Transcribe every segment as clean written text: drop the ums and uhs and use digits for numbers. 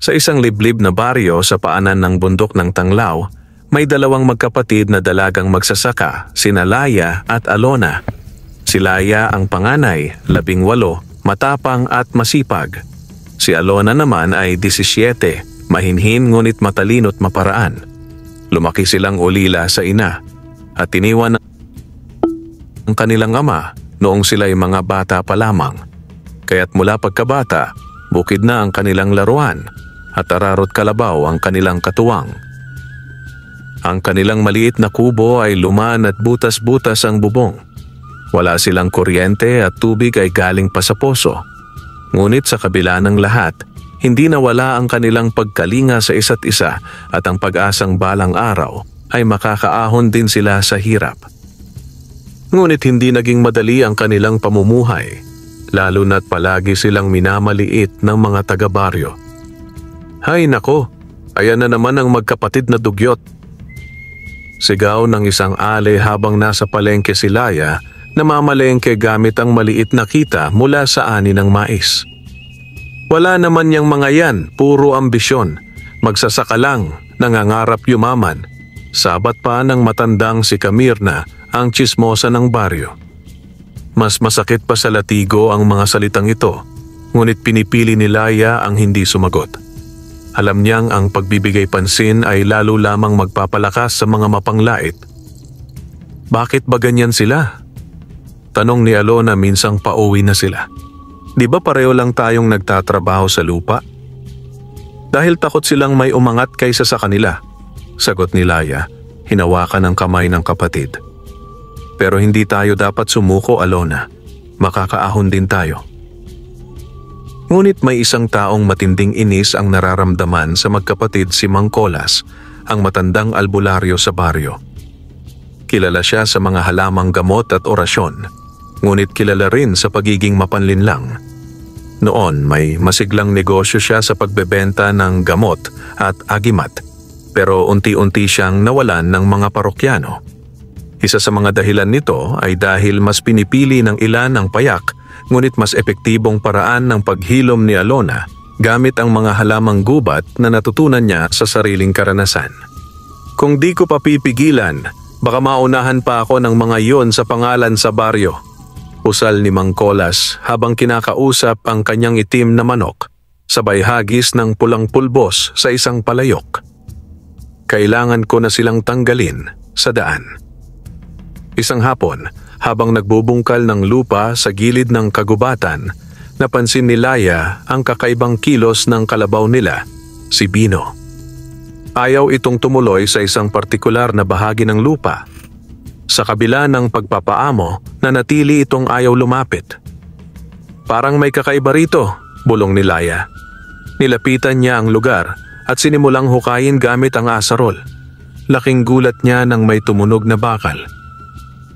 Sa isang liblib na baryo sa paanan ng bundok ng Tanglaw, may dalawang magkapatid na dalagang magsasaka, sina Laya at Alona. Si Laya ang panganay, 18, matapang at masipag. Si Alona naman ay 17, mahinhin ngunit matalino't maparaan. Lumaki silang ulila sa ina at iniwan ang kanilang ama noong sila'y mga bata pa lamang. Kaya't mula pagkabata, bukid na ang kanilang laruan at ararot kalabaw ang kanilang katuwang. Ang kanilang maliit na kubo ay lumaan at butas-butas ang bubong. Wala silang kuryente at tubig ay galing pa sa poso. Ngunit sa kabila ng lahat, hindi nawala ang kanilang pagkalinga sa isa't isa at ang pag-asang balang araw ay makakaahon din sila sa hirap. Ngunit hindi naging madali ang kanilang pamumuhay, lalo na't palagi silang minamaliit ng mga taga-baryo. Hay nako, ayan na naman ang magkapatid na dugyot. Sigaw ng isang ale habang nasa palengke si Laya na mamalengke gamit ang maliit na kita mula sa ani ng mais. Wala naman yang mga yan, puro ambisyon. Magsasaka lang, nangangarap yumaman. Sabat pa ng matandang si Kamirna, ang tsismosa ng baryo. Mas masakit pa sa latigo ang mga salitang ito, ngunit pinipili ni Laya ang hindi sumagot. Alam niyang ang pagbibigay pansin ay lalo lamang magpapalakas sa mga mapanglait. Bakit ba ganyan sila? Tanong ni Alona minsang pauwi na sila. Di ba pareho lang tayong nagtatrabaho sa lupa? Dahil takot silang may umangat kaysa sa kanila, sagot ni Laya, hinawakan ang kamay ng kapatid. Pero hindi tayo dapat sumuko, Alona. Makakaahon din tayo. Ngunit may isang taong matinding inis ang nararamdaman sa magkapatid si Mang Colas, ang matandang albularyo sa baryo. Kilala siya sa mga halamang gamot at orasyon, ngunit kilala rin sa pagiging mapanlinlang. Noon may masiglang negosyo siya sa pagbebenta ng gamot at agimat, pero unti-unti siyang nawalan ng mga parokyano. Isa sa mga dahilan nito ay dahil mas pinipili ng ilan ang payak, ngunit mas epektibong paraan ng paghilom ni Alona gamit ang mga halamang gubat na natutunan niya sa sariling karanasan. Kung di ko papipigilan, baka maunahan pa ako ng mga iyon sa pangalan sa baryo. Usal ni Mang Colas habang kinakausap ang kanyang itim na manok, sabay hagis ng pulang pulbos sa isang palayok. Kailangan ko na silang tanggalin sa daan. Isang hapon, habang nagbubungkal ng lupa sa gilid ng kagubatan, napansin ni Laya ang kakaibang kilos ng kalabaw nila, si Bino. Ayaw itong tumuloy sa isang partikular na bahagi ng lupa. Sa kabila ng pagpapaamo, nanatili itong ayaw lumapit. Parang may kakaiba rito, bulong ni Laya. Nilapitan niya ang lugar at sinimulang hukayin gamit ang asarol. Laking gulat niya nang may tumunog na bakal.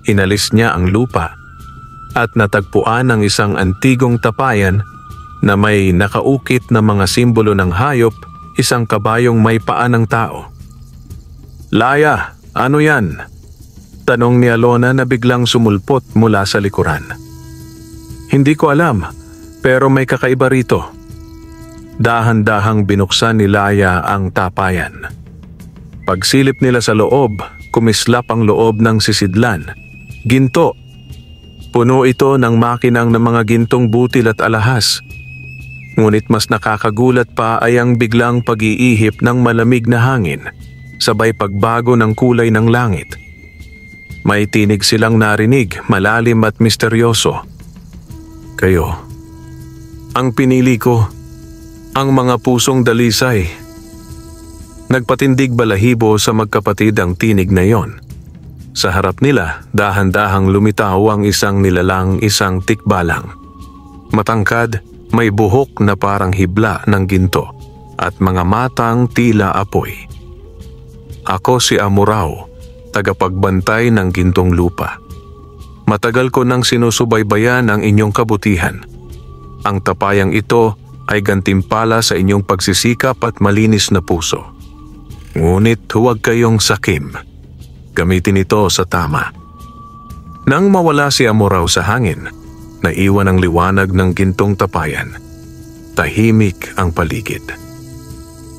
Inalis niya ang lupa at natagpuan ang isang antigong tapayan na may nakaukit na mga simbolo ng hayop, isang kabayong may paa ng tao. Laya, ano yan? Tanong ni Alona na biglang sumulpot mula sa likuran. Hindi ko alam, pero may kakaiba rito. Dahan-dahang binuksan ni Laya ang tapayan. Pagsilip nila sa loob, kumislap ang loob ng sisidlan. Ginto. Puno ito ng makinang ng mga gintong butil at alahas. Ngunit mas nakakagulat pa ay ang biglang pag-iihip ng malamig na hangin, sabay pagbago ng kulay ng langit. May tinig silang narinig, malalim at misteryoso. Kayo. Ang pinili ko. Ang mga pusong dalisay. Nagpatindig balahibo sa magkapatid ang tinig na iyon. Sa harap nila, dahan-dahang lumitaw ang isang nilalang, isang tikbalang. Matangkad, may buhok na parang hibla ng ginto at mga matang tila apoy. Ako si Amurao, tagapagbantay ng gintong lupa. Matagal ko nang sinusubaybayan ang inyong kabutihan. Ang tapayang ito ay gantimpala sa inyong pagsisikap at malinis na puso. Ngunit huwag kayong sakim. Gamitin ito sa tama. Nang mawala si Amurao sa hangin, naiwan ang liwanag ng gintong tapayan. Tahimik ang paligid.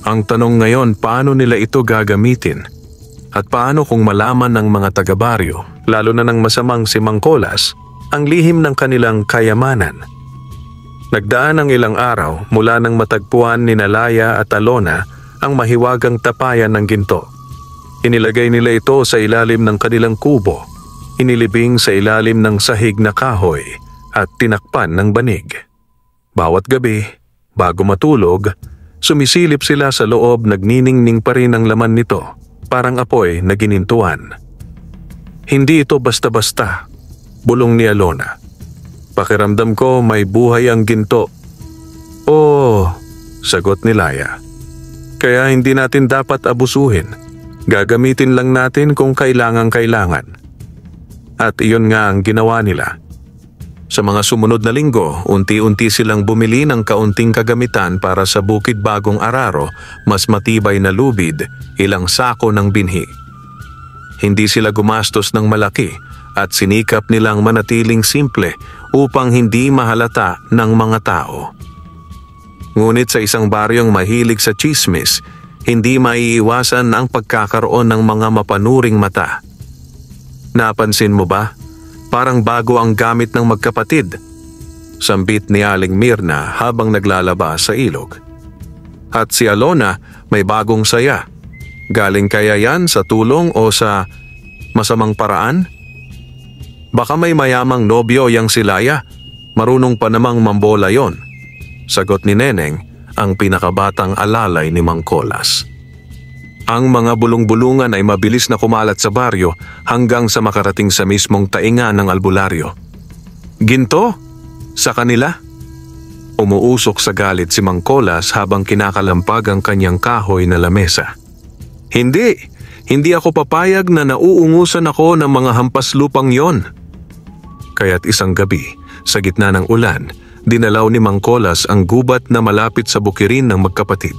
Ang tanong ngayon, paano nila ito gagamitin? At paano kung malaman ng mga taga-baryo, lalo na ng masamang si Mang Colas, ang lihim ng kanilang kayamanan? Nagdaan ang ilang araw mula nang matagpuan ni Laya at Alona ang mahiwagang tapayan ng ginto. Inilagay nila ito sa ilalim ng kanilang kubo, inilibing sa ilalim ng sahig na kahoy at tinakpan ng banig. Bawat gabi, bago matulog, sumisilip sila sa loob, nagniningning pa rin ang laman nito, parang apoy na ginintuan. Hindi ito basta-basta, bulong ni Alona. Pakiramdam ko may buhay ang ginto. Oo, sagot ni Laya. Kaya hindi natin dapat abusuhin. Gagamitin lang natin kung kailangan. At iyon nga ang ginawa nila. Sa mga sumunod na linggo, unti-unti silang bumili ng kaunting kagamitan para sa bukid bagong araro, mas matibay na lubid, ilang sako ng binhi. Hindi sila gumastos ng malaki at sinikap nilang manatiling simple upang hindi mahalata ng mga tao. Ngunit sa isang baryong mahilig sa chismis, hindi maiiwasan ang pagkakaroon ng mga mapanuring mata. Napansin mo ba? Parang bago ang gamit ng magkapatid, sambit ni Aling Mirna habang naglalaba sa ilog. At si Alona may bagong saya. Galing kaya yan sa tulong o sa masamang paraan? Baka may mayamang nobyo yang si Laya, marunong pa namang mambola yon, sagot ni Neneng, ang pinakabatang alalay ni Mang Colas. Ang mga bulong-bulungan ay mabilis na kumalat sa baryo hanggang sa makarating sa mismong tainga ng albularyo. Ginto? Sa kanila? Umuusok sa galit si Mang Colas habang kinakalampag ang kanyang kahoy na lamesa. Hindi ako papayag na nauungusan ako ng mga hampas lupang yon. Kaya't isang gabi, sa gitna ng ulan, dinalaw ni Mang Colas ang gubat na malapit sa bukirin ng magkapatid.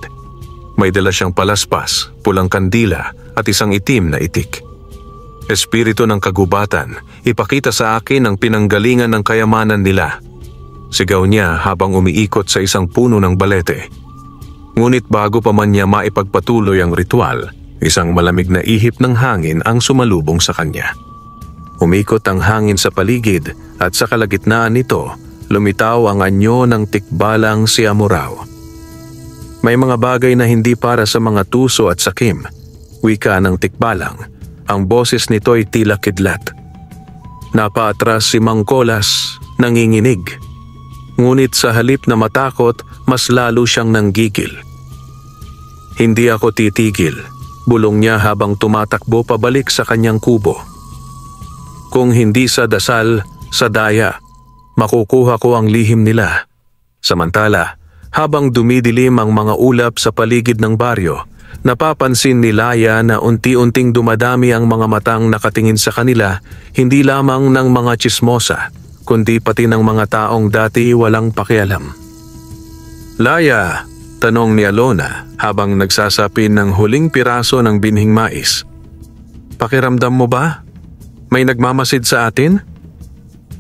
May dala siyang palaspas, pulang kandila at isang itim na itik. Espiritu ng kagubatan, ipakita sa akin ang pinanggalingan ng kayamanan nila. Sigaw niya habang umiikot sa isang puno ng balete. Ngunit bago pa man niya maipagpatuloy ang ritual, isang malamig na ihip ng hangin ang sumalubong sa kanya. Umikot ang hangin sa paligid at sa kalagitnaan nito, lumitaw ang anyo ng tikbalang si Amurao. May mga bagay na hindi para sa mga tuso at sakim, wika ng tikbalang. Ang boses nito ay tila kidlat. Napaatras si Mang Colas, nanginginig. Ngunit sa halip na matakot, mas lalo siyang nanggigil. Hindi ako titigil, bulong niya habang tumatakbo pabalik sa kanyang kubo. Kung hindi sa dasal, sa daya, makukuha ko ang lihim nila. Samantala, habang dumidilim ang mga ulap sa paligid ng baryo, napapansin ni Laya na unti-unting dumadami ang mga matang nakatingin sa kanila, hindi lamang ng mga tsismosa, kundi pati ng mga taong dati walang pakialam. Laya, tanong ni Alona habang nagsasapin ng huling piraso ng binhing mais. Pakiramdam mo ba? May nagmamasid sa atin?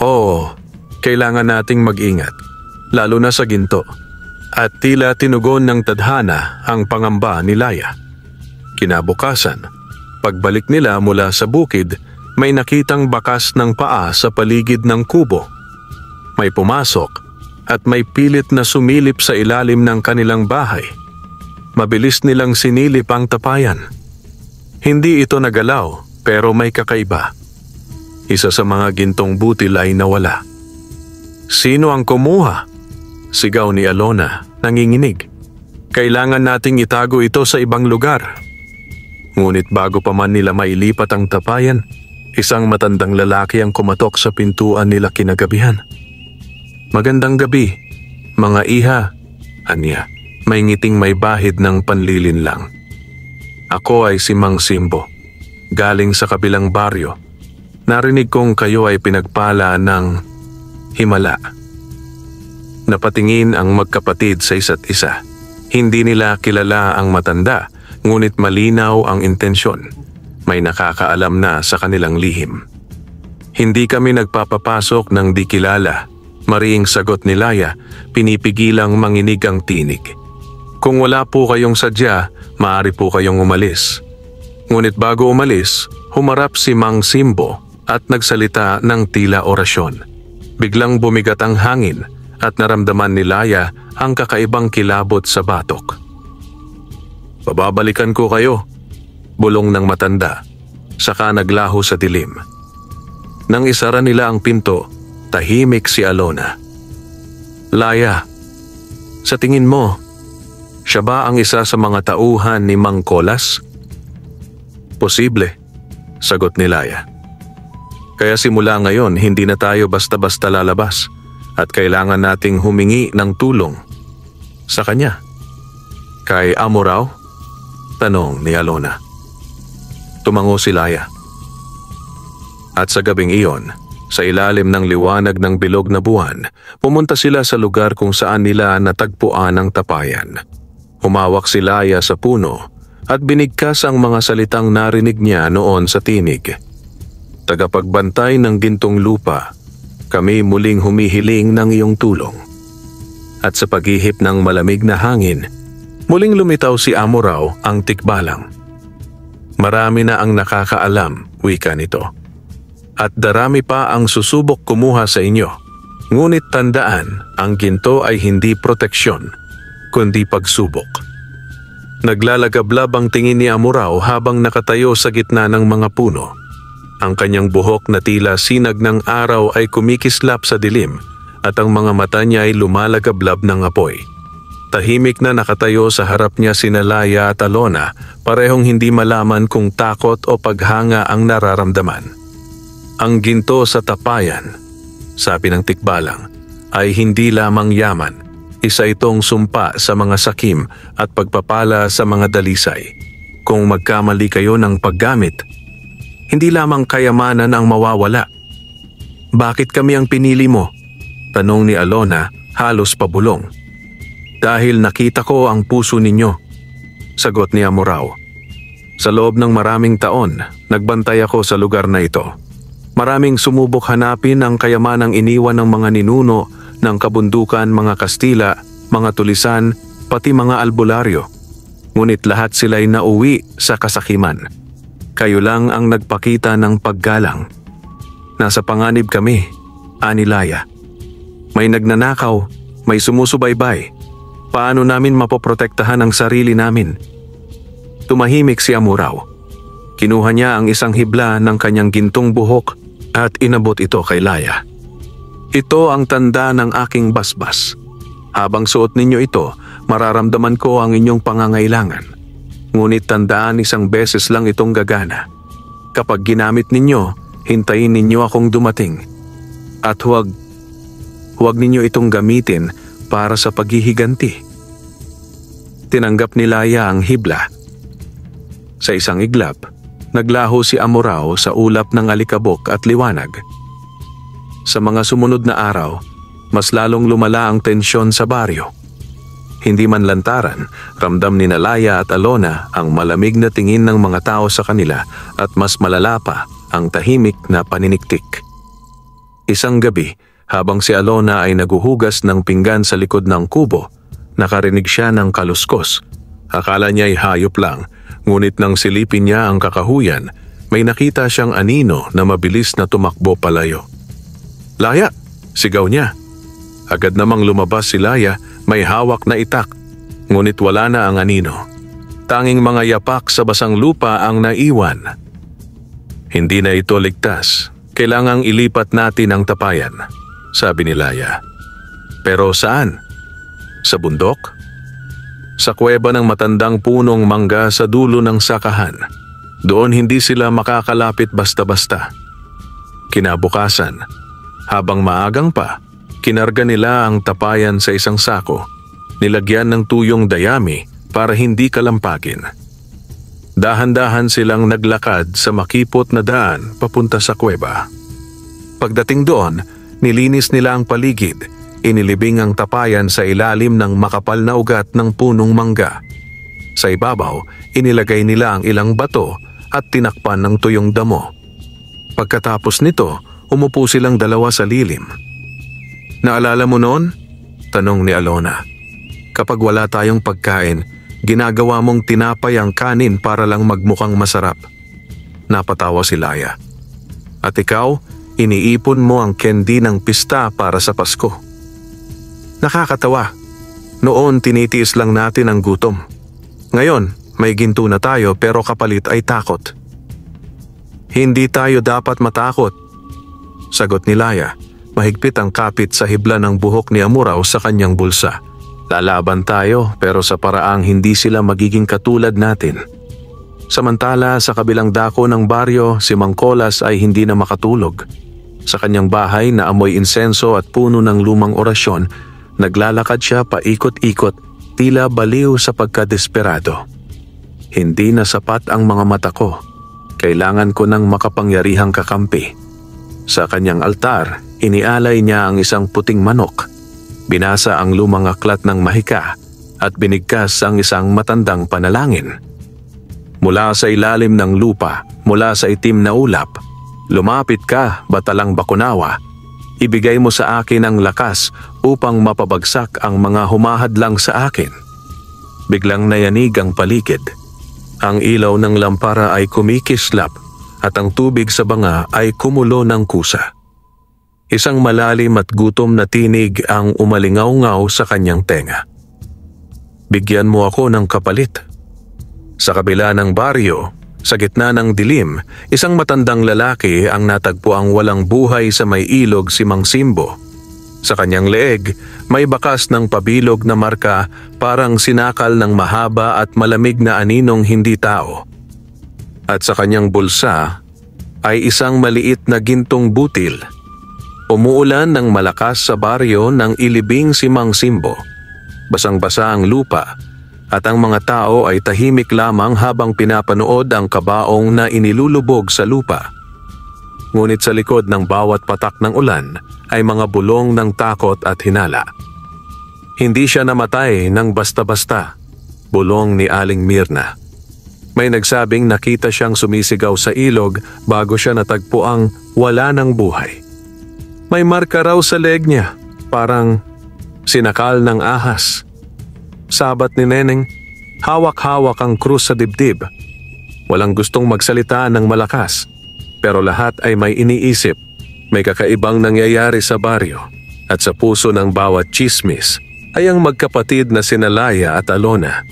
Oo, kailangan nating mag-ingat, lalo na sa ginto. At tila tinugon ng tadhana ang pangamba ni Laya. Kinabukasan, pagbalik nila mula sa bukid, may nakitang bakas ng paa sa paligid ng kubo. May pumasok at may pilit na sumilip sa ilalim ng kanilang bahay. Mabilis nilang sinilip ang tapayan. Hindi ito nagalaw pero may kakaiba. Isa sa mga gintong butil ay nawala. Sino ang kumuha? Sigaw ni Alona, nanginginig. Kailangan nating itago ito sa ibang lugar. Ngunit bago pa man nila mailipat ang tapayan, isang matandang lalaki ang kumatok sa pintuan nila kinagabihan. Magandang gabi, mga iha, anya, may ngiting may bahid ng panlilinlang. Ako ay si Mang Simbo, galing sa kabilang baryo. Narinig kong kayo ay pinagpala ng himala. Napatingin ang magkapatid sa isa't isa. Hindi nila kilala ang matanda, ngunit malinaw ang intensyon. May nakakaalam na sa kanilang lihim. Hindi kami nagpapapasok ng di kilala, mariing sagot ni Laya, pinipigilang manginig ang tinig. Kung wala po kayong sadya, maaari po kayong umalis. Ngunit bago umalis, humarap si Mang Simbo at nagsalita ng tila orasyon. Biglang bumigat ang hangin at naramdaman ni Laya ang kakaibang kilabot sa batok. "Pababalikan ko kayo," bulong ng matanda, saka naglaho sa dilim. Nang isara nila ang pinto, tahimik si Alona. "Laya, sa tingin mo, siya ba ang isa sa mga tauhan ni Mang Kolas?" "Posible," sagot ni Laya. "Kaya simula ngayon hindi na tayo basta-basta lalabas at kailangan nating humingi ng tulong sa kanya." "Kay amo raw?" tanong ni Alona. Tumango si Laya. At sa gabing iyon, sa ilalim ng liwanag ng bilog na buwan, pumunta sila sa lugar kung saan nila natagpuan ang tapayan. Humawak si Laya sa puno at binigkas ang mga salitang narinig niya noon sa tinig. "Tagapagbantay ng gintong lupa, kami muling humihiling ng iyong tulong." At sa paghihip ng malamig na hangin, muling lumitaw si Amo Raw ang tikbalang. "Marami na ang nakakaalam," wika nito. "At darami pa ang susubok kumuha sa inyo. Ngunit tandaan, ang ginto ay hindi proteksyon, kundi pagsubok." Naglalagablab ang tingin ni Amo Raw habang nakatayo sa gitna ng mga puno. Ang kanyang buhok na tila sinag ng araw ay kumikislap sa dilim at ang mga mata niya ay lumalagablab ng apoy. Tahimik na nakatayo sa harap niya sina Laya at Alona, parehong hindi malaman kung takot o paghanga ang nararamdaman. "Ang ginto sa tapayan," sabi ng tikbalang, "ay hindi lamang yaman. Isa itong sumpa sa mga sakim at pagpapala sa mga dalisay. Kung magkamali kayo ng paggamit, hindi lamang kayamanan ang mawawala." "Bakit kami ang pinili mo?" tanong ni Alona halos pabulong. "Dahil nakita ko ang puso ninyo," sagot ni Amo Raw. "Sa loob ng maraming taon, nagbantay ako sa lugar na ito. Maraming sumubok hanapin ang kayamanang iniwan ng mga ninuno ng kabundukan, mga Kastila, mga Tulisan, pati mga albularyo. Ngunit lahat sila'y nauwi sa kasakiman. Kayo lang ang nagpakita ng paggalang. Nasa panganib kami," ani Laya. "May nagnanakaw, may sumusubaybay. Paano namin mapoprotektahan ang sarili namin?" Tumahimik si Amo Raw. Kinuha niya ang isang hibla ng kanyang gintong buhok at inabot ito kay Laya. "Ito ang tanda ng aking basbas. Habang suot ninyo ito, mararamdaman ko ang inyong pangangailangan. Ngunit tandaan, isang beses lang itong gagana. Kapag ginamit ninyo, hintayin ninyo akong dumating. At huwag ninyo itong gamitin para sa paghihiganti." Tinanggap ni Laya ang hibla. Sa isang iglap, naglaho si Amo Raw sa ulap ng alikabok at liwanag. Sa mga sumunod na araw, mas lalong lumala ang tensyon sa baryo. Hindi man lantaran, ramdam ni Laya at Alona ang malamig na tingin ng mga tao sa kanila at mas malala pa ang tahimik na paniniktik. Isang gabi, habang si Alona ay naguhugas ng pinggan sa likod ng kubo, nakarinig siya ng kaluskos. Akala niya ay hayop lang, ngunit nang silipin niya ang kakahuyan, may nakita siyang anino na mabilis na tumakbo palayo. "Laya!" sigaw niya. Agad namang lumabas si Laya, may hawak na itak, ngunit wala na ang anino. Tanging mga yapak sa basang lupa ang naiwan. "Hindi na ito ligtas. Kailangang ilipat natin ang tapayan," sabi ni Laya. "Pero saan? Sa bundok?" "Sa kuweba ng matandang punong mangga sa dulo ng sakahan. Doon hindi sila makakalapit basta-basta." Kinabukasan, habang maagang pa, kinarga nila ang tapayan sa isang sako, nilagyan ng tuyong dayami para hindi kalampagin. Dahan-dahan silang naglakad sa makipot na daan papunta sa kuweba. Pagdating doon, nilinis nila ang paligid, inilibing ang tapayan sa ilalim ng makapal na ugat ng punong mangga. Sa ibabaw, inilagay nila ang ilang bato at tinakpan ng tuyong damo. Pagkatapos nito, umupo silang dalawa sa lilim. "Naalala mo noon?" tanong ni Alona. Kapag wala tayong pagkain, ginagawa mong tinapay ang kanin para lang magmukhang masarap. Napatawa si Laya. At ikaw, iniipon mo ang candy ng pista para sa Pasko. Nakakatawa. Noon tinitiis lang natin ang gutom. Ngayon, may ginto na tayo pero kapalit ay takot. Hindi tayo dapat matakot, sagot ni Laya. Mahigpit ang kapit sa hibla ng buhok ni Amuraw sa kanyang bulsa. Lalaban tayo pero sa paraang hindi sila magiging katulad natin. Samantala sa kabilang dako ng baryo, si Mang Colas ay hindi na makatulog. Sa kanyang bahay na amoy insenso at puno ng lumang orasyon, naglalakad siya paikot-ikot, tila baliw sa pagkadesperado. Hindi na sapat ang mga mata ko. Kailangan ko ng makapangyarihang kakampi. Sa kanyang altar, inialay niya ang isang puting manok. Binasa ang lumang aklat ng mahika at binigkas ang isang matandang panalangin. Mula sa ilalim ng lupa, mula sa itim na ulap, lumapit ka, batalang Bakunawa. Ibigay mo sa akin ang lakas upang mapabagsak ang mga humahadlang sa akin. Biglang nayanig ang paligid. Ang ilaw ng lampara ay kumikislap at ang tubig sa banga ay kumulo ng kusa. Isang malalim at gutom na tinig ang umalingaw-ngaw sa kanyang tenga. Bigyan mo ako ng kapalit. Sa kabila ng baryo, sa gitna ng dilim, isang matandang lalaki ang natagpuang walang buhay sa may ilog si Mang Simbo. Sa kanyang leeg, may bakas ng pabilog na marka parang sinakal ng mahaba at malamig na aninong hindi tao. At sa kanyang bulsa ay isang maliit na gintong butil. Umuulan ng malakas sa baryo nang ilibing si Mang Simbo. Basang-basa ang lupa at ang mga tao ay tahimik lamang habang pinapanood ang kabaong na inilulubog sa lupa. Ngunit sa likod ng bawat patak ng ulan ay mga bulong ng takot at hinala. Hindi siya namatay ng basta-basta, bulong ni Aling Mirna. May nagsabing nakita siyang sumisigaw sa ilog bago siya natagpuang wala ng buhay. May marka raw sa leg niya, parang sinakal ng ahas. Sabat ni Neneng, hawak-hawak ang krus sa dibdib. Walang gustong magsalita ng malakas, pero lahat ay may iniisip. May kakaibang nangyayari sa baryo at sa puso ng bawat chismis ay ang magkapatid na sina Laya at Alona.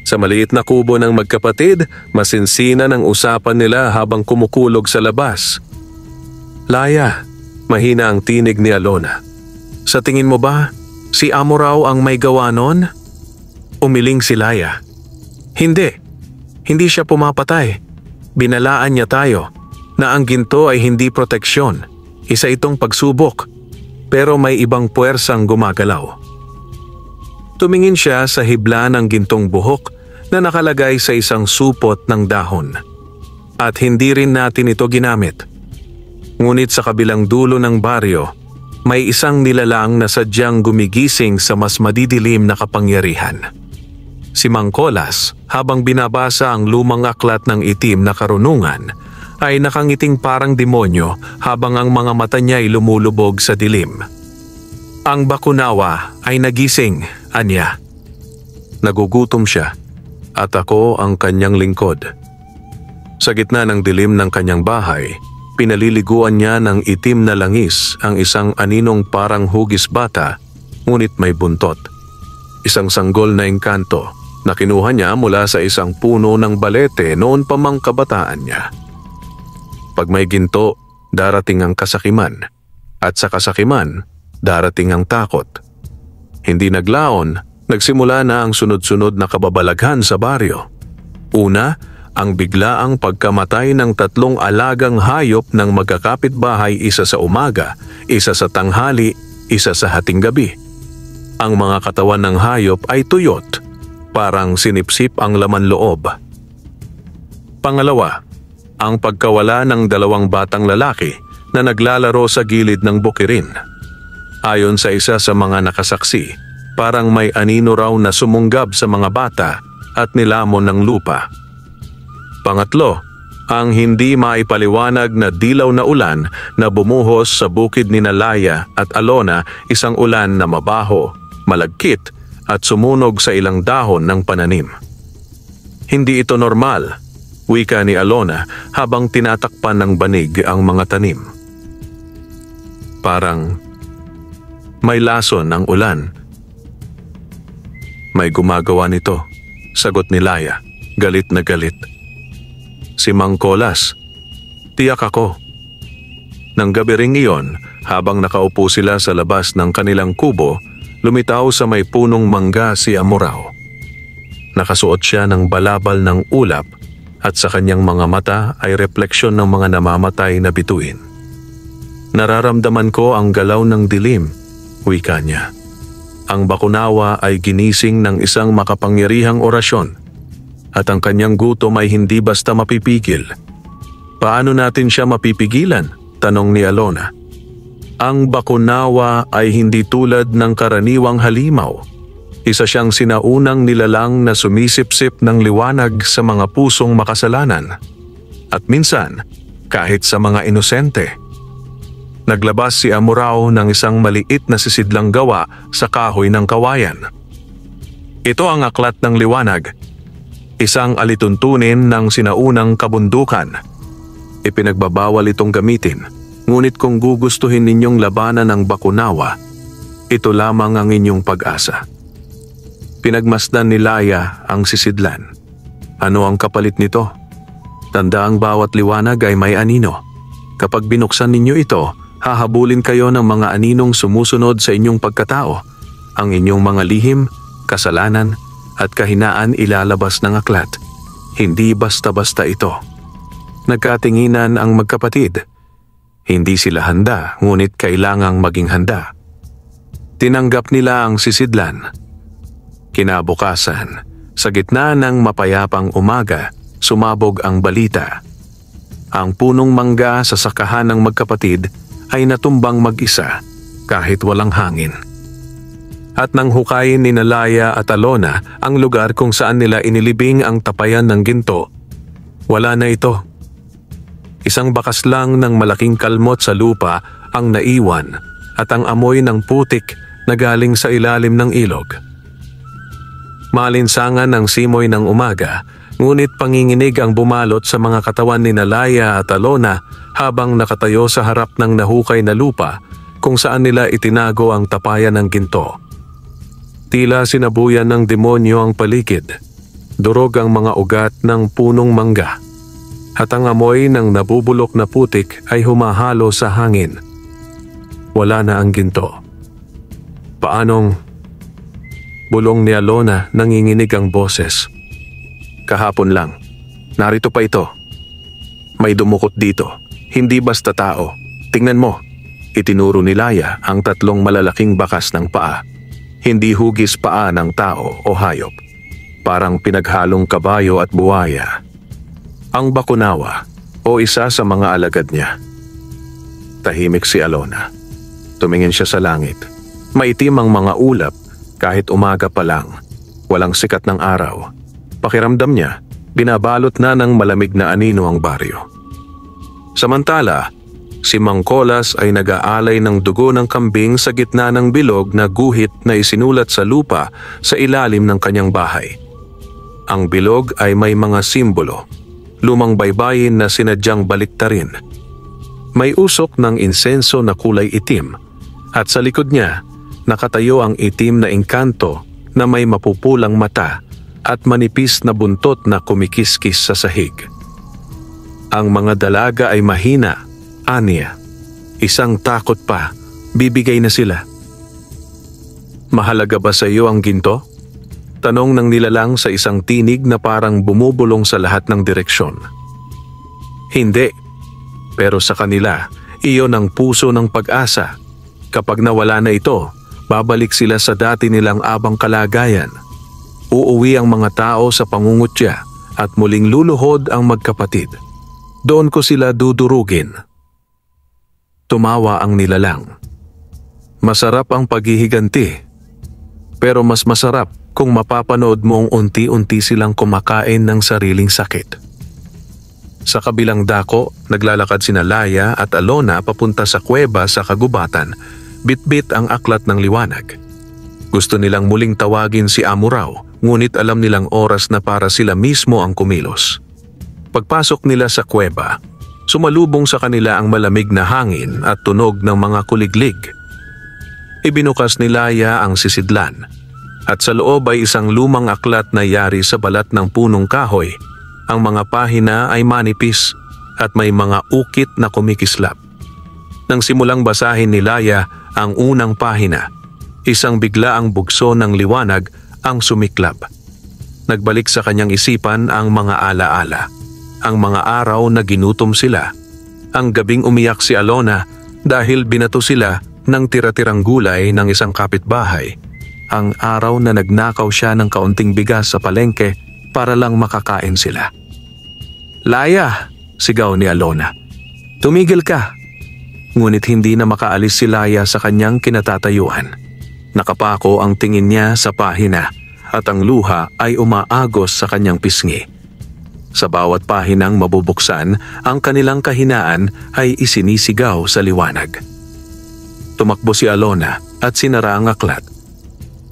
Sa maliit na kubo ng magkapatid, masinsina ng usapan nila habang kumukulog sa labas. Laya, mahina ang tinig ni Alona. Sa tingin mo ba, si Amuraw ang may gawa nun? Umiling si Laya. Hindi siya pumapatay. Binalaan niya tayo na ang ginto ay hindi proteksyon. Isa itong pagsubok, pero may ibang puwersang gumagalaw. Tumingin siya sa hibla ng gintong buhok na nakalagay sa isang supot ng dahon. At hindi rin natin ito ginamit. Ngunit sa kabilang dulo ng baryo, may isang nilalang na sadyang gumigising sa mas madidilim na kapangyarihan. Si Mang Colas, habang binabasa ang lumang aklat ng itim na karunungan, ay nakangiting parang demonyo habang ang mga mata niya ay lumulubog sa dilim. Ang Bakunawa ay nagising, anya. Nagugutom siya at ako ang kanyang lingkod. Sa gitna ng dilim ng kanyang bahay, pinaliliguan niya ng itim na langis ang isang aninong parang hugis bata ngunit may buntot. Isang sanggol na engkanto na kinuha niya mula sa isang puno ng balete noon pa mang kabataan niya. Pag may ginto, darating ang kasakiman. At sa kasakiman, darating ang takot. Hindi naglaon, nagsimula na ang sunod-sunod na kababalaghan sa baryo. Una, ang biglaang pagkamatay ng 3 alagang hayop ng magkakapitbahay, isa sa umaga, isa sa tanghali, isa sa hating gabi. Ang mga katawan ng hayop ay tuyot, parang sinipsip ang laman loob. Pangalawa, ang pagkawala ng 2 batang lalaki na naglalaro sa gilid ng bukirin. Ayon sa isa sa mga nakasaksi, parang may anino raw na sumunggab sa mga bata at nilamon ng lupa. Pangatlo, ang hindi maipaliwanag na dilaw na ulan na bumuhos sa bukid ni Laya at Alona, isang ulan na mabaho, malagkit at sumunog sa ilang dahon ng pananim. Hindi ito normal, wika ni Alona habang tinatakpan ng banig ang mga tanim. Parang may lason ng ulan. May gumagawa nito, sagot ni Laya, galit na galit. Si Mang Colas, tiyak ako. Nang gabi ring iyon, habang nakaupo sila sa labas ng kanilang kubo, lumitaw sa may punong mangga si Amurao. Nakasuot siya ng balabal ng ulap at sa kanyang mga mata ay refleksyon ng mga namamatay na bituin. Nararamdaman ko ang galaw ng dilim, wika niya. Ang bakunawa ay ginising ng isang makapangyarihang orasyon at ang kanyang gutom ay hindi basta mapipigil. Paano natin siya mapipigilan? Tanong ni Alona. Ang bakunawa ay hindi tulad ng karaniwang halimaw. Isa siyang sinaunang nilalang na sumisipsip ng liwanag sa mga pusong makasalanan. At minsan, kahit sa mga inosente. Naglabas si Amurao ng isang maliit na sisidlang gawa sa kahoy ng kawayan. Ito ang aklat ng liwanag, isang alituntunin ng sinaunang kabundukan. Ipinagbabawal itong gamitin, ngunit kung gugustuhin ninyong labanan ng bakunawa, ito lamang ang inyong pag-asa. Pinagmasdan ni Laya ang sisidlan. Ano ang kapalit nito? Tandaang bawat liwanag ay may anino. Kapag binuksan ninyo ito, hahabulin kayo ng mga aninong sumusunod sa inyong pagkatao. Ang inyong mga lihim, kasalanan, at kahinaan ilalabas ng aklat. Hindi basta-basta ito. Nagkatinginan ang magkapatid. Hindi sila handa, ngunit kailangang maging handa. Tinanggap nila ang sisidlan. Kinabukasan, sa gitna ng mapayapang umaga, sumabog ang balita. Ang punong mangga sa sakahan ng magkapatid ay natumbang mag-isa kahit walang hangin. At nang hukayin ni Laya at Alona ang lugar kung saan nila inilibing ang tapayan ng ginto, wala na ito. Isang bakas lang ng malaking kalmot sa lupa ang naiwan at ang amoy ng putik na galing sa ilalim ng ilog. Maalinsangan ang simoy ng umaga, ngunit panginginig ang bumalot sa mga katawan ni Laya at Alona habang nakatayo sa harap ng nahukay na lupa kung saan nila itinago ang tapayan ng ginto. Tila sinabuyan ng demonyo ang paligid. Durog ang mga ugat ng punong mangga. At ang amoy ng nabubulok na putik ay humahalo sa hangin. Wala na ang ginto. Paanong? Bulong ni Alona, nanginginig ang boses. Kahapon lang. Narito pa ito. May dumukot dito. Hindi basta tao. Tingnan mo. Itinuro ni Laya ang 3 malalaking bakas ng paa. Hindi hugis paa ng tao o hayop. Parang pinaghalong kabayo at buwaya. Ang bakunawa o isa sa mga alagad niya. Tahimik si Alona. Tumingin siya sa langit. Maitim ang mga ulap kahit umaga pa lang. Walang sikat ng araw. Pakiramdam niya, binabalot na ng malamig na anino ang baryo. Samantala, si Mang Colas ay nag-aalay ng dugo ng kambing sa gitna ng bilog na guhit na isinulat sa lupa sa ilalim ng kanyang bahay. Ang bilog ay may mga simbolo. Lumang baybayin na sinadyang baliktarin. May usok ng insenso na kulay itim at sa likod niya nakatayo ang itim na engkanto na may mapupulang mata at manipis na buntot na kumikiskis sa sahig. Ang mga dalaga ay mahina, aniya. Isang takot pa, bibigay na sila. Mahalaga ba sa iyo ang ginto? Tanong ng nilalang sa isang tinig na parang bumubulong sa lahat ng direksyon. Hindi. Pero sa kanila, iyon ang puso ng pag-asa. Kapag nawala na ito, babalik sila sa dati nilang abang kalagayan. Uuwi ang mga tao sa pangungutya at muling luluhod ang magkapatid. Doon ko sila dudurugin. Tumawa ang nilalang. Masarap ang paghihiganti. Pero mas masarap kung mapapanood mong unti-unti silang kumakain ng sariling sakit. Sa kabilang dako, naglalakad sina Laya at Alona papunta sa kuweba sa kagubatan, bitbit ang aklat ng liwanag. Gusto nilang muling tawagin si Amuraw, ngunit alam nilang oras na para sila mismo ang kumilos. Pagpasok nila sa kuweba, sumalubong sa kanila ang malamig na hangin at tunog ng mga kuliglig. Ibinukas ni Laya ang sisidlan at sa loob ay isang lumang aklat na yari sa balat ng punong kahoy. Ang mga pahina ay manipis at may mga ukit na kumikislap. Nang simulang basahin ni Laya ang unang pahina, isang biglaang bugso ng liwanag ang sumiklab. Nagbalik sa kanyang isipan ang mga alaala, ang mga araw na ginutom sila, ang gabing umiyak si Alona dahil binato sila ng tira-tirang gulay ng isang kapitbahay, ang araw na nagnakaw siya ng kaunting bigas sa palengke para lang makakain sila. "Laya!" sigaw ni Alona. "Tumigil ka!" Ngunit hindi na makaalis si Laya sa kanyang kinatatayuan. Nakapako ang tingin niya sa pahina at ang luha ay umaagos sa kanyang pisngi. Sa bawat pahinang mabubuksan, ang kanilang kahinaan ay isinisigaw sa liwanag. Tumakbo si Alona at sinara ang aklat.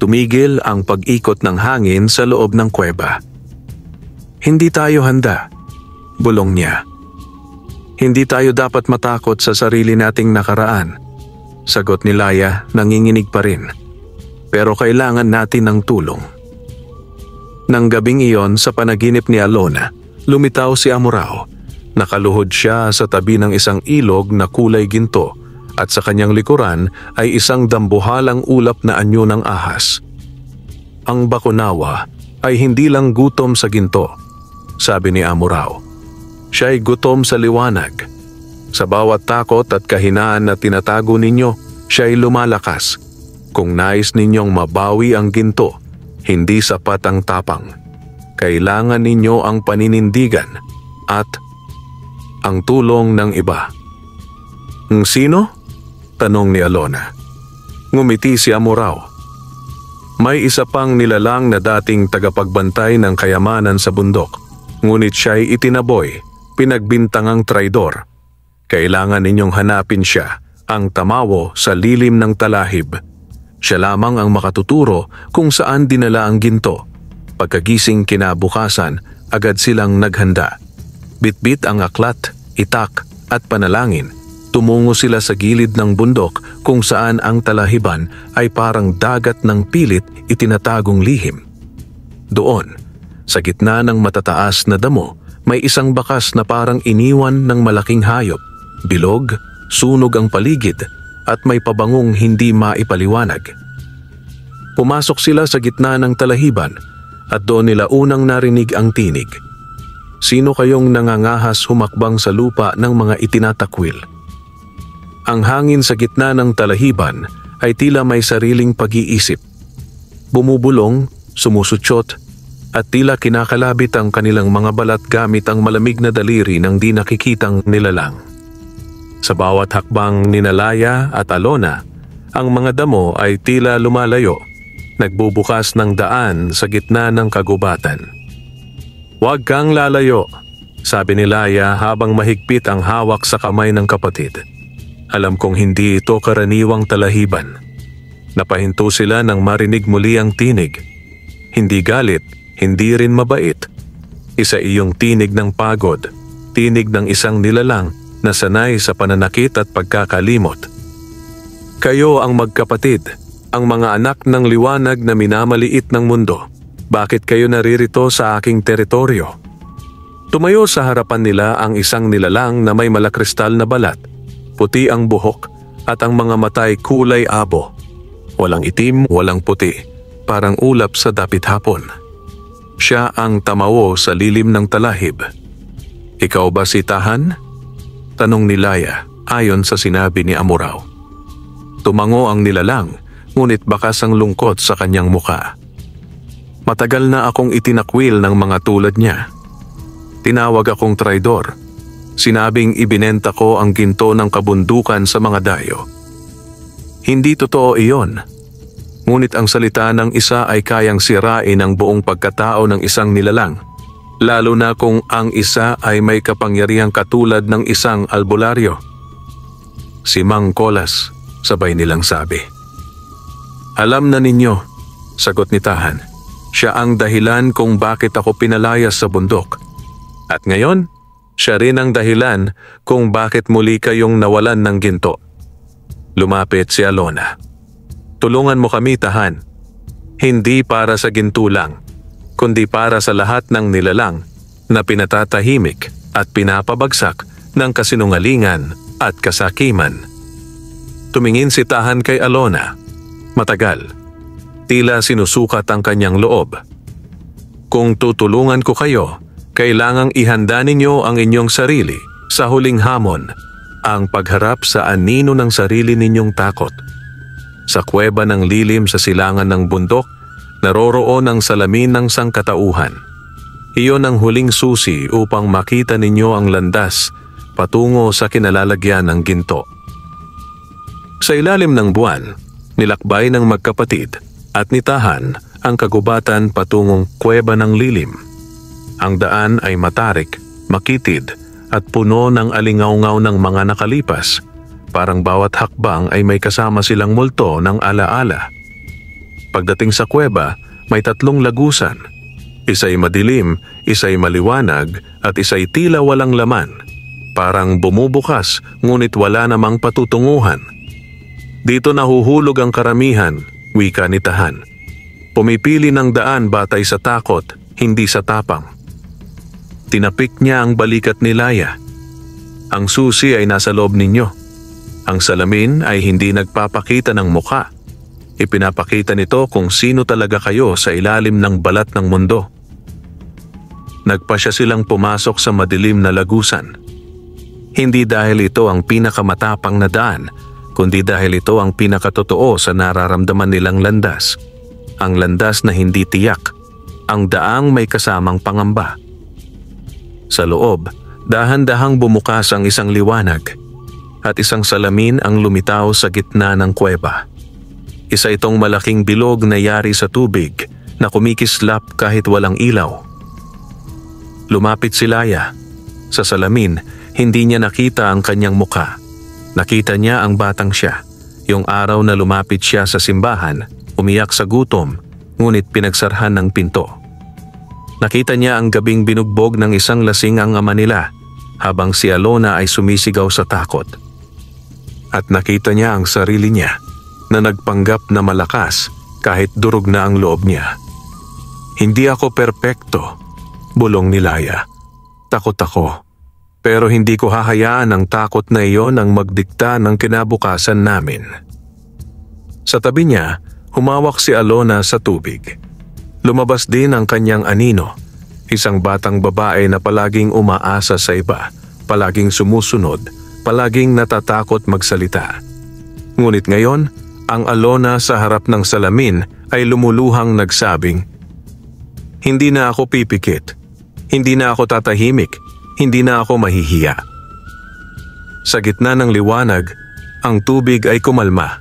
Tumigil ang pag-ikot ng hangin sa loob ng kuweba. "Hindi tayo handa," bulong niya. "Hindi tayo dapat matakot sa sarili nating nakaraan," sagot ni Laya, nanginginig pa rin. "Pero kailangan natin ng tulong." Nang gabing iyon sa panaginip ni Alona, lumitaw si Amuraw. Nakaluhod siya sa tabi ng isang ilog na kulay ginto at sa kanyang likuran ay isang dambuhalang ulap na anyo ng ahas. Ang bakunawa ay hindi lang gutom sa ginto, sabi ni Amuraw. Siya'y gutom sa liwanag. Sa bawat takot at kahinaan na tinatago ninyo, siya'y lumalakas. Kung nais ninyong mabawi ang ginto, hindi sapat ang tapang. Kailangan ninyo ang paninindigan at ang tulong ng iba. "Sino?" tanong ni Alona. Ngumiti si Amuraw. May isa pang nilalang na dating tagapagbantay ng kayamanan sa bundok, ngunit siya'y itinaboy, pinagbintangang traidor. Kailangan ninyong hanapin siya, ang tamawo sa lilim ng talahib. Siya lamang ang makatuturo kung saan dinala ang ginto. Pagkagising kinabukasan, agad silang naghanda. Bitbit ang aklat, itak at panalangin. Tumungo sila sa gilid ng bundok kung saan ang talahiban ay parang dagat ng pilit itinatagong lihim. Doon, sa gitna ng matataas na damo, may isang bakas na parang iniwan ng malaking hayop. Bilog, sunog ang paligid at may pabangong hindi maipaliwanag. Pumasok sila sa gitna ng talahiban at doon nila unang narinig ang tinig. "Sino kayong nangangahas humakbang sa lupa ng mga itinatakwil?" Ang hangin sa gitna ng talahiban ay tila may sariling pag-iisip. Bumubulong, sumusutyot, at tila kinakalabit ang kanilang mga balat gamit ang malamig na daliri ng di nakikitang nilalang. Sa bawat hakbang ni Laya at Alona, ang mga damo ay tila lumalayo, nagbubukas ng daan sa gitna ng kagubatan. "Huwag kang lalayo," sabi ni Laya habang mahigpit ang hawak sa kamay ng kapatid. "Alam kong hindi ito karaniwang talahiban." Napahinto sila nang marinig muli ang tinig. Hindi galit, hindi rin mabait. Isa iyong tinig ng pagod, tinig ng isang nilalang na sanay sa pananakit at pagkakalimot. "Kayo ang magkapatid, ang mga anak ng liwanag na minamaliit ng mundo. Bakit kayo naririto sa aking teritoryo?" Tumayo sa harapan nila ang isang nilalang na may malakristal na balat, puti ang buhok at ang mga matay kulay abo. Walang itim, walang puti, parang ulap sa dapit hapon. Siya ang tamawo sa lilim ng talahib. "Ikaw ba si Tahan?" tanong ni Laya ayon sa sinabi ni Amuraw. Tumango ang nilalang, ngunit bakas ang lungkot sa kanyang muka. "Matagal na akong itinakwil ng mga tulad niya. Tinawag akong traidor. Sinabing ibinenta ko ang ginto ng kabundukan sa mga dayo. Hindi totoo iyon. Ngunit ang salita ng isa ay kayang sirain ang buong pagkatao ng isang nilalang, lalo na kung ang isa ay may kapangyarihang katulad ng isang albularyo." "Si Mang Kolas," sabay nilang sabi. Alam na ninyo, sagot ni Tahan. Siya ang dahilan kung bakit ako pinalayas sa bundok. At ngayon, siya rin ang dahilan kung bakit muli kayong nawalan ng ginto. Lumapit si Alona. Tulungan mo kami, Tahan. Hindi para sa ginto lang, kundi para sa lahat ng nilalang na pinatatahimik at pinapabagsak ng kasinungalingan at kasakiman. Tumingin si Tahan kay Alona. Matagal. Tila sinusukat ang kanyang loob. Kung tutulungan ko kayo, kailangang ihanda ninyo ang inyong sarili sa huling hamon, ang pagharap sa anino ng sarili ninyong takot. Sa kuweba ng lilim sa silangan ng bundok, naroroon ang salamin ng sangkatauhan. Iyon ang huling susi upang makita ninyo ang landas patungo sa kinalalagyan ng ginto. Sa ilalim ng buwan, nilakbay ng magkapatid at ni Tahan ang kagubatan patungong kuweba ng lilim. Ang daan ay matarik, makitid at puno ng alingaw-ngaw ng mga nakalipas. Parang bawat hakbang ay may kasama silang multo ng alaala. Pagdating sa kuweba, may 3 lagusan. Isa'y madilim, isa'y maliwanag at isa'y tila walang laman. Parang bumubukas ngunit wala namang patutunguhan. Dito nahuhulog ang karamihan, wika ni Tahan. Pumipili ng daan batay sa takot, hindi sa tapang. Tinapik niya ang balikat ni Laya. Ang susi ay nasa loob ninyo. Ang salamin ay hindi nagpapakita ng mukha. Ipinapakita nito kung sino talaga kayo sa ilalim ng balat ng mundo. Nagpasya silang pumasok sa madilim na lagusan. Hindi dahil ito ang pinakamatapang na daan, kundi dahil ito ang pinakatotoo sa nararamdaman nilang landas. Ang landas na hindi tiyak, ang daang may kasamang pangamba. Sa loob, dahan-dahang bumukas ang isang liwanag at isang salamin ang lumitaw sa gitna ng kuweba. Isa itong malaking bilog na yari sa tubig na kumikislap kahit walang ilaw. Lumapit si Laya. Sa salamin, hindi niya nakita ang kanyang muka. Nakita niya ang batang siya, yung araw na lumapit siya sa simbahan, umiyak sa gutom, ngunit pinagsarhan ng pinto. Nakita niya ang gabing binugbog ng isang lasing ang ama nila, habang si Alona ay sumisigaw sa takot. At nakita niya ang sarili niya, na nagpanggap na malakas kahit durog na ang loob niya. Hindi ako perpekto, bulong ni Laya. Takot ako. Pero hindi ko hahayaan ang takot na iyon ang magdikta ng kinabukasan namin. Sa tabi niya, humawak si Alona sa tubig. Lumabas din ang kanyang anino, isang batang babae na palaging umaasa sa iba, palaging sumusunod, palaging natatakot magsalita. Ngunit ngayon, ang Alona sa harap ng salamin ay lumuluhang nagsabing, "Hindi na ako pipikit, hindi na ako tatahimik, hindi na ako mahihiya." Sa gitna ng liwanag, ang tubig ay kumalma.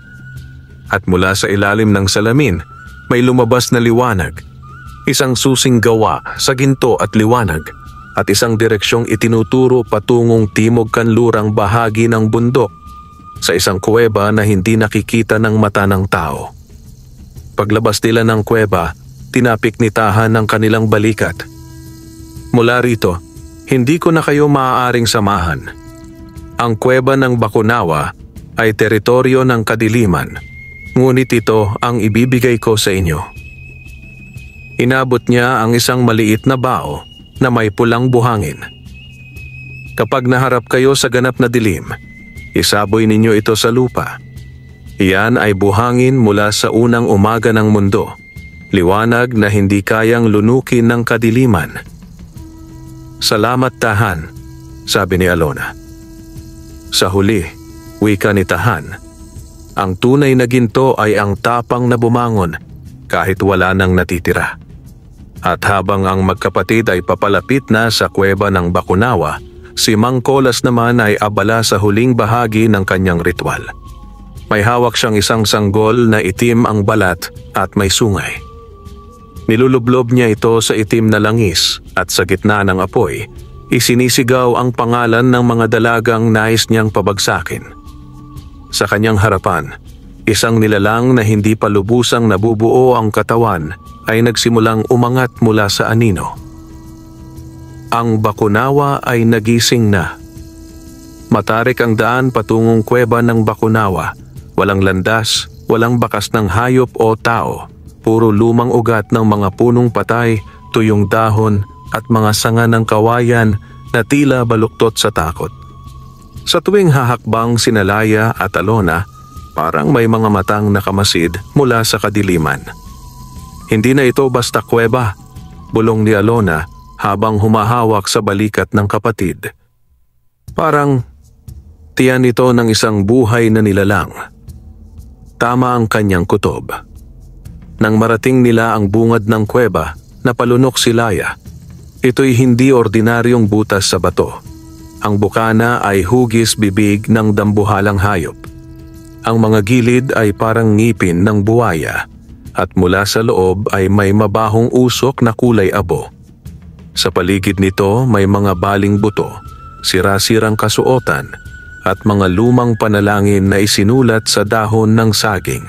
At mula sa ilalim ng salamin, may lumabas na liwanag. Isang susing gawa sa ginto at liwanag at isang direksyong itinuturo patungong timog kanlurang bahagi ng bundok sa isang kuweba na hindi nakikita ng mata ng tao. Paglabas nila ng kuweba, tinapik ni Tahan ang kanilang balikat. "Mula rito, hindi ko na kayo maaaring samahan. Ang kuweba ng Bakunawa ay teritoryo ng kadiliman, ngunit ito ang ibibigay ko sa inyo." Inabot niya ang isang maliit na bao na may pulang buhangin. "Kapag naharap kayo sa ganap na dilim, isaboy ninyo ito sa lupa. Iyan ay buhangin mula sa unang umaga ng mundo, liwanag na hindi kayang lunukin ng kadiliman." "Salamat, Tahan," sabi ni Alona. Sa huli, wika ni Tahan, ang tunay na ginto ay ang tapang na bumangon kahit wala nang natitira. At habang ang magkapatid ay papalapit na sa kuweba ng Bakunawa, si Mang Kolas naman ay abala sa huling bahagi ng kanyang ritual. May hawak siyang isang sanggol na itim ang balat at may sungay. Nilulublob niya ito sa itim na langis at sa gitna ng apoy, isinisigaw ang pangalan ng mga dalagang nais niyang pabagsakin. Sa kanyang harapan, Isang nilalang na hindi pa lubusang nabubuo ang katawan ay nagsimulang umangat mula sa anino. Ang Bakunawa ay nagising na. Matarik ang daan patungong kuweba ng Bakunawa. Walang landas, walang bakas ng hayop o tao. Puro lumang ugat ng mga punong patay, tuyong dahon at mga sanga ng kawayan na tila baluktot sa takot. Sa tuwing hahakbang sina Laya at Alona, parang may mga matang nakamasid mula sa kadiliman. Hindi na ito basta kuweba, bulong ni Alona habang humahawak sa balikat ng kapatid. Parang tiyan ito ng isang buhay na nilalang. Tama ang kanyang kutob. Nang marating nila ang bungad ng kuweba, napalunok si Laya. Ito'y hindi ordinaryong butas sa bato. Ang bukana ay hugis bibig ng dambuhalang hayop. Ang mga gilid ay parang ngipin ng buwaya at mula sa loob ay may mabahong usok na kulay abo. Sa paligid nito may mga baling buto, sira-sirang kasuotan at mga lumang panalangin na isinulat sa dahon ng saging.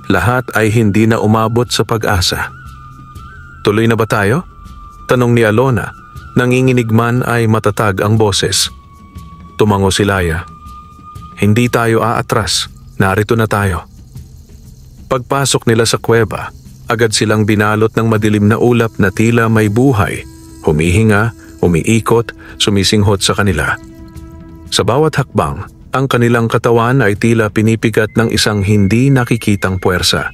Lahat ay hindi na umabot sa pag-asa. Tuloy na ba tayo? Tanong ni Alona. Nanginginig man ay matatag ang boses. Tumango si Laya. Hindi tayo aatras. Narito na tayo. Pagpasok nila sa kuweba, agad silang binalot ng madilim na ulap na tila may buhay, humihinga, umiikot, sumisinghot sa kanila. Sa bawat hakbang, ang kanilang katawan ay tila pinipigat ng isang hindi nakikitang puwersa.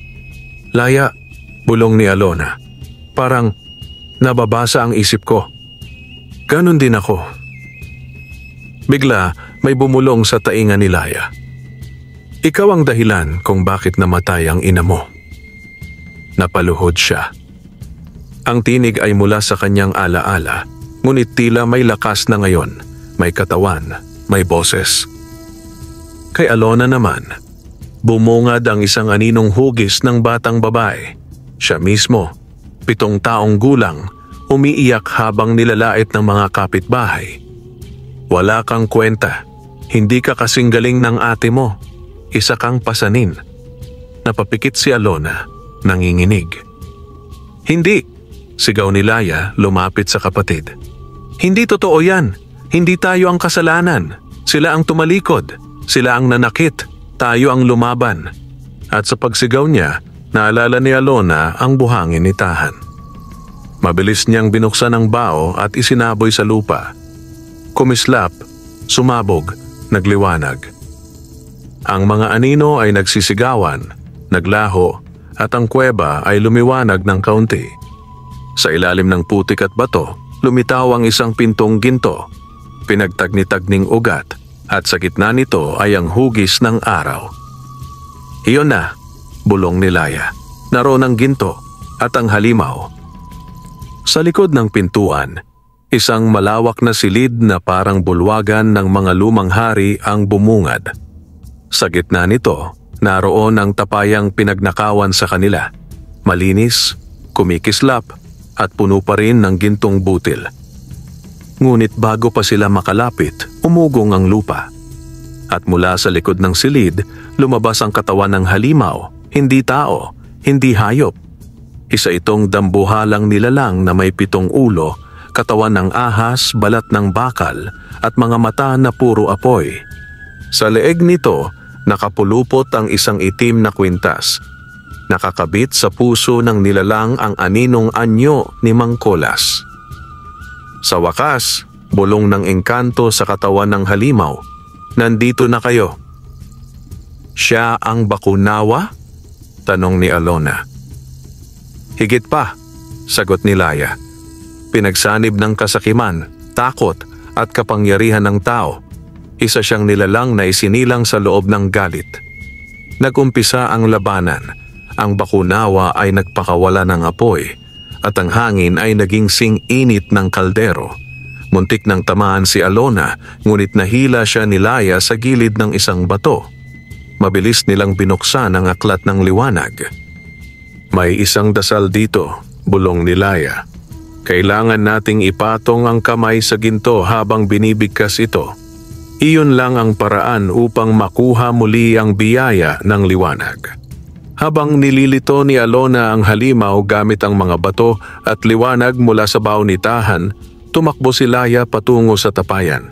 Laya, bulong ni Alona. Parang nababasa ang isip ko. Ganon din ako. Bigla may bumulong sa tainga ni Laya. Ikaw ang dahilan kung bakit namatay ang ina mo. Napaluhod siya. Ang tinig ay mula sa kanyang alaala, ngunit tila may lakas na ngayon, may katawan, may boses. Kay Alona naman, bumungad ang isang aninong hugis ng batang babae. Siya mismo, 7 taong gulang, umiiyak habang nilalait ng mga kapitbahay. Wala kang kwenta, hindi ka kasing galing ng ate mo. Isa kang pasanin. Napapikit si Alona, nanginginig. Hindi, sigaw ni Laya lumapit sa kapatid. Hindi totoo yan. Hindi tayo ang kasalanan. Sila ang tumalikod. Sila ang nanakit. Tayo ang lumaban. At sa pagsigaw niya, naalala ni Alona ang buhangin ni Tahan. Mabilis niyang binuksan ang bao at isinaboy sa lupa. Kumislap, sumabog, nagliwanag. Ang mga anino ay nagsisigawan, naglaho at ang kuweba ay lumiwanag ng kaunti. Sa ilalim ng putik at bato, lumitaw ang isang pintong ginto, pinagtagni-tagning ugat at sa gitna nito ay ang hugis ng araw. Iyon na, bulong ni Laya. Naroon ang ginto at ang halimaw. Sa likod ng pintuan, isang malawak na silid na parang bulwagan ng mga lumang hari ang bumungad. Sa gitna nito, naroon ang tapayang pinagnakawan sa kanila. Malinis, kumikislap, at puno pa rin ng gintong butil. Ngunit bago pa sila makalapit, umugong ang lupa. At mula sa likod ng silid, lumabas ang katawan ng halimaw, hindi tao, hindi hayop. Isa itong dambuhalang nilalang na may 7 ulo, katawan ng ahas, balat ng bakal, at mga mata na puro apoy. Sa leeg nito, nakapulupot ang isang itim na kwintas. Nakakabit sa puso ng nilalang ang aninong anyo ni Mang Kolas. Sa wakas, bulong ng engkanto sa katawan ng halimaw. Nandito na kayo. Siya ang Bakunawa? Tanong ni Alona. Higit pa, sagot ni Laya. Pinagsanib ng kasakiman, takot at kapangyarihan ng tao. Isa siyang nilalang na isinilang sa loob ng galit. Nagumpisa ang labanan. Ang Bakunawa ay nagpakawala ng apoy at ang hangin ay naging sing-init ng kaldero. Muntik nang tamaan si Alona, ngunit nahila siya ni Laya sa gilid ng isang bato. Mabilis nilang binuksan ang aklat ng liwanag. May isang dasal dito, bulong ni Laya. Kailangan nating ipatong ang kamay sa ginto habang binibigkas ito. Iyon lang ang paraan upang makuha muli ang biyaya ng liwanag. Habang nililito ni Alona ang halimaw gamit ang mga bato at liwanag mula sa baonitahan, tumakbo si Laya patungo sa tapayan.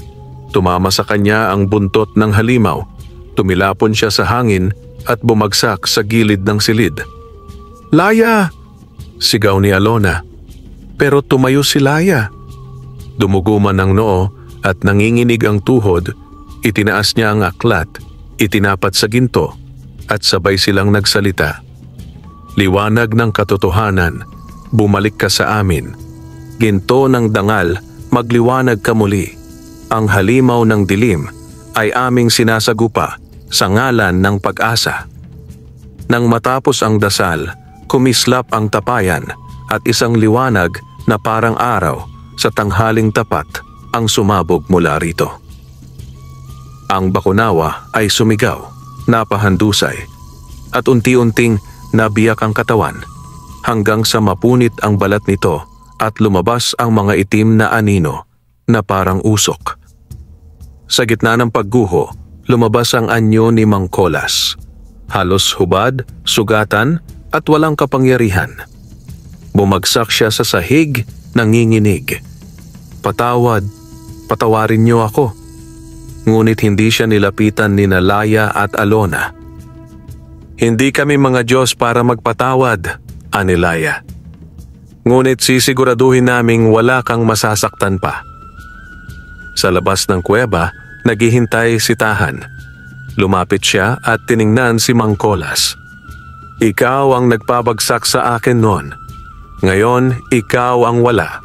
Tumama sa kanya ang buntot ng halimaw. Tumilapon siya sa hangin at bumagsak sa gilid ng silid. "Laya!" sigaw ni Alona. Pero tumayo si Laya. Dumugo man ang noo at nanginginig ang tuhod, itinaas niya ang aklat, itinapat sa ginto, at sabay silang nagsalita. "Liwanag ng katotohanan, bumalik ka sa amin. Ginto ng dangal, magliwanag ka muli. Ang halimaw ng dilim ay aming sinasagupa sa ngalan ng pag-asa." Nang matapos ang dasal, kumislap ang tapayan at isang liwanag na parang araw sa tanghaling tapat ang sumabog mula rito. Ang bakunawa ay sumigaw, napahandusay, at unti-unting nabiyak ang katawan hanggang sa mapunit ang balat nito at lumabas ang mga itim na anino na parang usok. Sa gitna ng pagguho, lumabas ang anyo ni Mang Colas. Halos hubad, sugatan at walang kapangyarihan. Bumagsak siya sa sahig, nanginginig. "Patawad, patawarin niyo ako." Ngunit hindi siya nilapitan ni Laya at Alona. "Hindi kami mga Diyos para magpatawad," ani Laya. "Ngunit sisiguraduhin naming wala kang masasaktan pa." Sa labas ng kuweba, naghihintay si Tahan. Lumapit siya at tiningnan si Mang Colas. "Ikaw ang nagpabagsak sa akin noon. Ngayon, ikaw ang wala.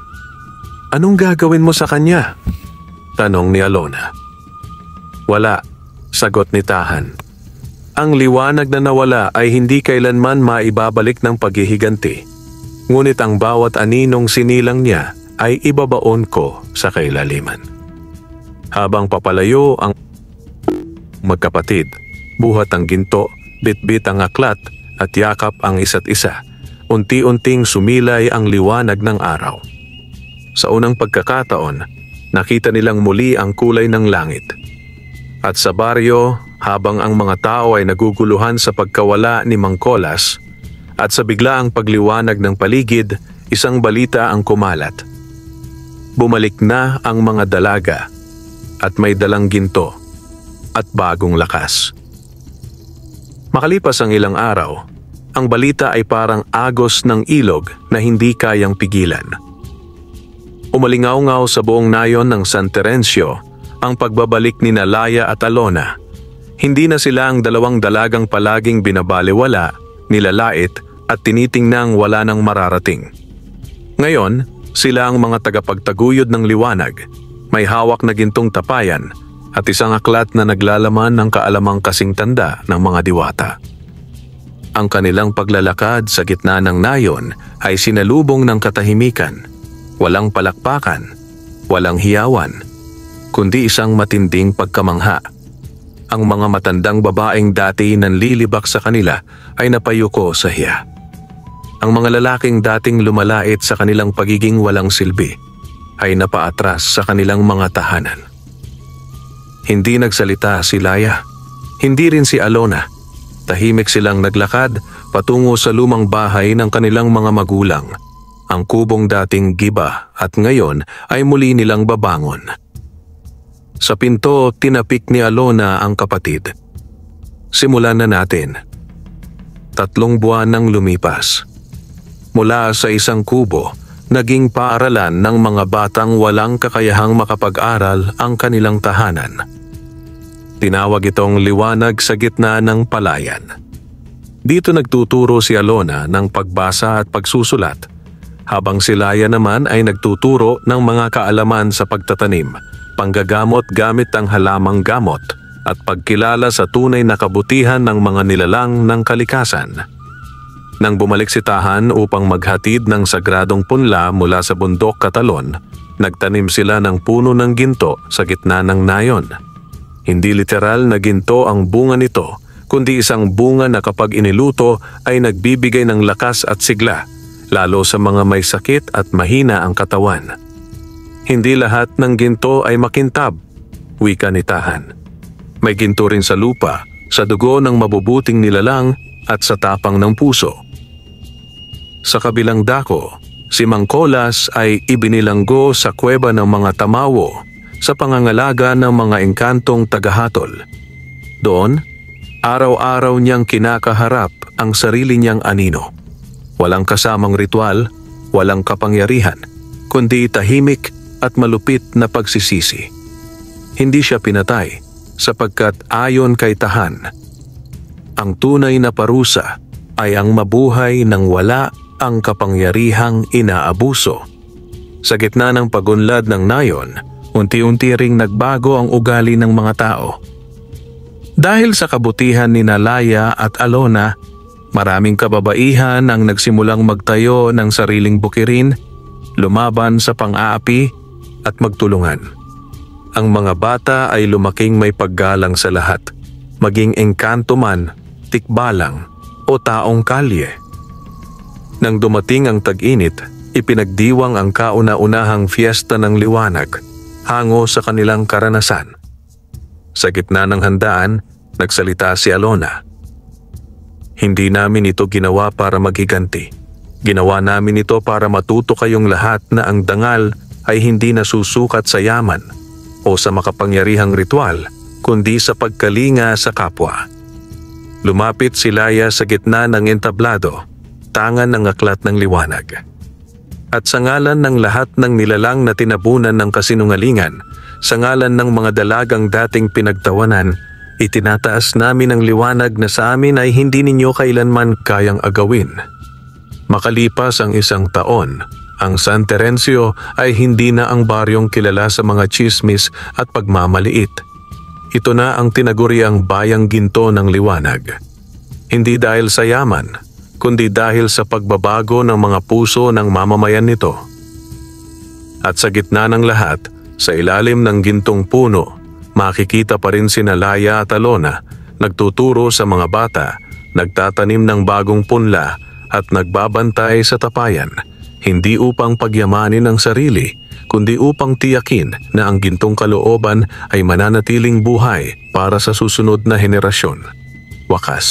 Anong gagawin mo sa kanya?" tanong ni Alona. "Wala," sagot ni Tahan. "Ang liwanag na nawala ay hindi kailanman maibabalik ng paghihiganti. Ngunit ang bawat aninong sinilang niya ay ibabaon ko sa kailaliman." Habang papalayo ang magkapatid, buhat ang ginto, bitbit ang aklat at yakap ang isa't isa. Unti-unting sumilay ang liwanag ng araw. Sa unang pagkakataon, nakita nilang muli ang kulay ng langit. At sa baryo, habang ang mga tao ay naguguluhan sa pagkawala ni Mang Colas, at sa biglaang pagliwanag ng paligid, isang balita ang kumalat. Bumalik na ang mga dalaga at may dalang ginto at bagong lakas. Makalipas ang ilang araw, ang balita ay parang agos ng ilog na hindi kayang pigilan. Umalingaw-ngaw sa buong nayon ng San Terencio ang pagbabalik ni Laya at Alona. Hindi na sila ang dalawang dalagang palaging binabalewala, nilalait at tinitingnang wala nang mararating. Ngayon, sila ang mga tagapagtaguyod ng liwanag, may hawak na gintong tapayan at isang aklat na naglalaman ng kaalamang kasing tanda ng mga diwata. Ang kanilang paglalakad sa gitna ng nayon ay sinalubong ng katahimikan, walang palakpakan, walang hiyawan, kundi isang matinding pagkamangha. Ang mga matandang babaeng dati nanlilibak sa kanila ay napayuko sa hiya. Ang mga lalaking dating lumalait sa kanilang pagiging walang silbi ay napaatras sa kanilang mga tahanan. Hindi nagsalita si Laya, hindi rin si Alona. Tahimik silang naglakad patungo sa lumang bahay ng kanilang mga magulang. Ang kubong dating giba at ngayon ay muli nilang babangon. Sa pinto, tinapik ni Alona ang kapatid. "Simulan na natin." 3 buwan nang lumipas. Mula sa isang kubo, naging paaralan ng mga batang walang kakayahang makapag-aral ang kanilang tahanan. Tinawag itong liwanag sa gitna ng palayan. Dito nagtuturo si Alona ng pagbasa at pagsusulat, habang si Laya naman ay nagtuturo ng mga kaalaman sa pagtatanim, panggagamot gamit ang halamang gamot, at pagkilala sa tunay na kabutihan ng mga nilalang ng kalikasan. Nang bumalik si Tahan upang maghatid ng sagradong punla mula sa bundok Katalon, nagtanim sila ng puno ng ginto sa gitna ng nayon. Hindi literal na ginto ang bunga nito, kundi isang bunga na kapag iniluto ay nagbibigay ng lakas at sigla, lalo sa mga may sakit at mahina ang katawan. Hindi lahat ng ginto ay makintab. wika ni Tahan. May ginto rin sa lupa, sa dugo ng mabubuting nilalang at sa tapang ng puso. Sa kabilang dako, si Mangkolas ay ibinilanggo sa kuweba ng mga tamawo sa pangangalaga ng mga engkantong tagahatol. Doon, araw-araw niyang kinakaharap ang sarili niyang anino. Walang kasamang ritual, walang kapangyarihan, kundi tahimik at malupit na pagsisisi. Hindi siya pinatay sapagkat ayon kay Tahan, ang tunay na parusa ay ang mabuhay nang wala ang kapangyarihang inaabuso. Sa gitna ng pagunlad ng nayon, unti-unti ring nagbago ang ugali ng mga tao. Dahil sa kabutihan ni Nalaya at Alona, maraming kababaihan ang nagsimulang magtayo ng sariling bukirin, lumaban sa pang-aapi at magtulungan. Ang mga bata ay lumaking may paggalang sa lahat, maging engkanto man, tikbalang o taong kalye. Nang dumating ang tag-init, ipinagdiwang ang kauna-unahang fiesta ng liwanag, hango sa kanilang karanasan. Sa gitna ng handaan, nagsalita si Alona. Hindi namin ito ginawa para maghiganti. Ginawa namin ito para matuto kayong lahat na ang dangal ay hindi nasusukat sa yaman o sa makapangyarihang ritual, kundi sa pagkalinga sa kapwa. Lumapit si Laya sa gitna ng entablado, tangan ng aklat ng liwanag. At sa ngalan ng lahat ng nilalang na tinabunan ng kasinungalingan, sa ngalan ng mga dalagang dating pinagtawanan, itinataas namin ang liwanag na sa amin ay hindi ninyo kailanman kayang agawin. Makalipas ang 1 taon, ang San Terencio ay hindi na ang baryong kilala sa mga chismis at pagmamaliit. Ito na ang tinaguriang bayang ginto ng liwanag. Hindi dahil sa yaman, kundi dahil sa pagbabago ng mga puso ng mamamayan nito. At sa gitna ng lahat, sa ilalim ng gintong puno, makikita pa rin sina Laya at Alona, nagtuturo sa mga bata, nagtatanim ng bagong punla at nagbabantay sa tapayan, hindi upang pagyamanin ang sarili, kundi upang tiyakin na ang gintong kalooban ay mananatiling buhay para sa susunod na henerasyon. Wakas.